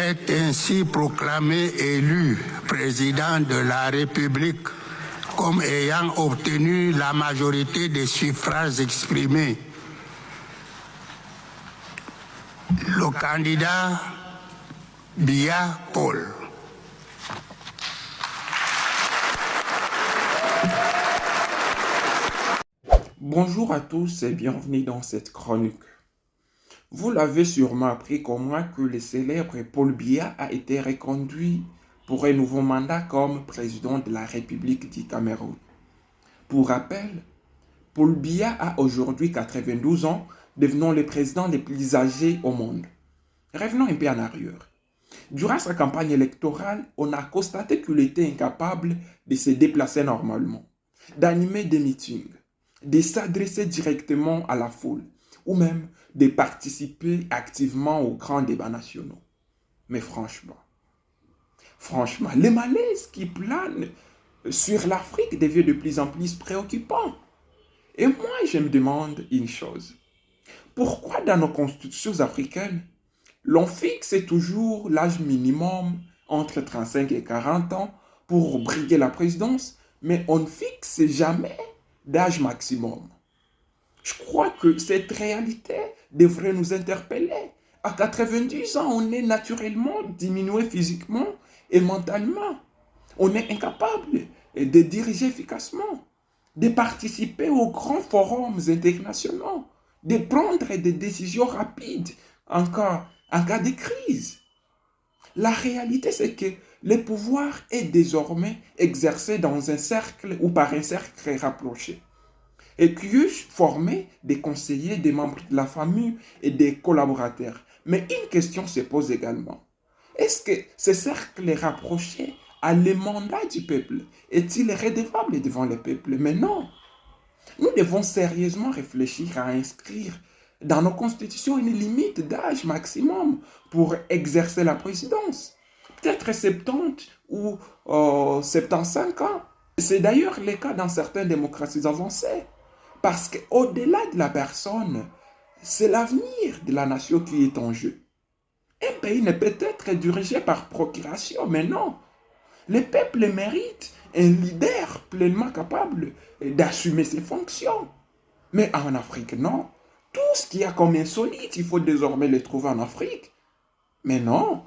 est ainsi proclamé élu président de la République comme ayant obtenu la majorité des suffrages exprimés. Le candidat Biya Paul. Bonjour à tous et bienvenue dans cette chronique. Vous l'avez sûrement appris comme moi que le célèbre Paul Biya a été reconduit pour un nouveau mandat comme président de la République du Cameroun. Pour rappel, Paul Biya a aujourd'hui 92 ans, devenant le président le plus âgé au monde. Revenons un peu en arrière. Durant sa campagne électorale, on a constaté qu'il était incapable de se déplacer normalement, d'animer des meetings, de s'adresser directement à la foule ou même de participer activement aux grands débats nationaux. Mais franchement, le malaise qui plane sur l'Afrique devient de plus en plus préoccupant. Et moi, je me demande une chose. Pourquoi dans nos constitutions africaines, l'on fixe toujours l'âge minimum entre 35 et 40 ans pour briguer la présidence, mais on ne fixe jamais d'âge maximum? Je crois que cette réalité devrait nous interpeller. À 90 ans, on est naturellement diminué physiquement et mentalement. On est incapable de diriger efficacement, de participer aux grands forums internationaux, de prendre des décisions rapides en cas de crise. La réalité, c'est que le pouvoir est désormais exercé dans un cercle ou par un cercle rapproché. Et qui former des conseillers, des membres de la famille et des collaborateurs. Mais une question se pose également. Est-ce que ce cercle rapproché a le mandat du peuple? Est-il redevable devant le peuple? Mais non. Nous devons sérieusement réfléchir à inscrire dans nos constitutions une limite d'âge maximum pour exercer la présidence. Peut-être 70 ou 75 ans. C'est d'ailleurs le cas dans certaines démocraties avancées. Parce qu'au-delà de la personne, c'est l'avenir de la nation qui est en jeu. Un pays ne peut être dirigé par procuration, mais non. Le peuple mérite un leader pleinement capable d'assumer ses fonctions. Mais en Afrique, non. Tout ce qu'il y a comme insolite, il faut désormais le trouver en Afrique. Mais non,